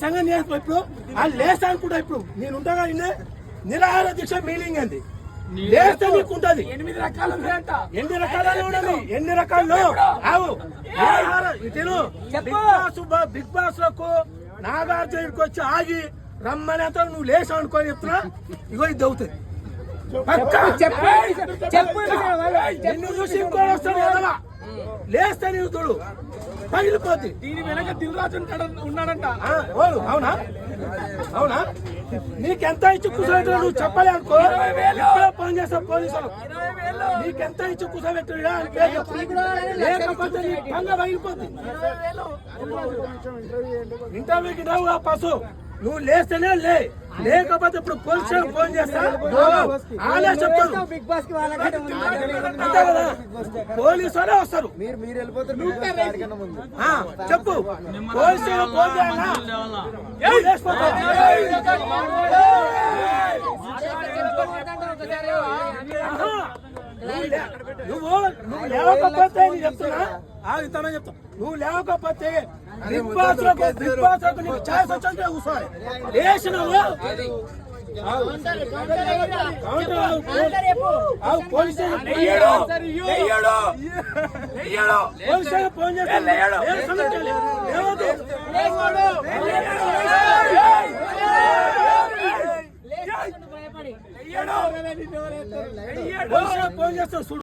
సంగతి ఇప్పుడు వాళ్ళు లేస్తా అనుకుంటా. ఇప్పుడు నేను ఉంటాగా నిరాహార దీక్ష మీలింగ్ అంది లేస్తే నీకుంటది. 8 రకాలు ఉండదు. ఎన్ని రకాలు బిగ్ బాస్ లకు నాగార్జునకి వచ్చి ఆగి రమ్మనేంత నువ్వు లేసావు అనుకోని చెప్తున్నా. ఇగో ఇది అవుతుంది. నిన్ను చూసి ఇంకోటి వస్తాడు ఎదలా లేస్తే నీవు చూడు పగిలిపోద్ది. దీని వెనక దిల్రాజు ఉన్నాడంట. అవునా అవునా? నీకెంత ఇచ్చి కూర్చోబెట్టు నువ్వు చెప్పలే అనుకో. ఇప్పుడే ఫోన్ చేస్తా పోలీసులు. నీకెంత ఇచ్చి కూర్చోబెట్టు లేకపోతే నీ పంగ పగిలిపోద్ది. ఇంటర్వ్యూకి రావు ఆ పశు నువ్వు లేస్తేనే లేకపోతే ఇప్పుడు పోలీసు ఫోన్ చేస్తా ఆలే చెప్తారు. అంతే కదా పోలీసు వాళ్ళే వస్తారు. చెప్పు పోలీసు ఫోన్ చేయాలా నువ్వు లేవకపోతే చెప్తున్నా ఆగుతానని చెప్తా. నువ్వు లేవకపోతే బిగ్ బాస్ నీకు ఛాయిస్ వచ్చే కూర్చోవాలి. లేచినావు పోలీసు ఫోన్ చేస్తా. ఫోన్ చేస్తావు.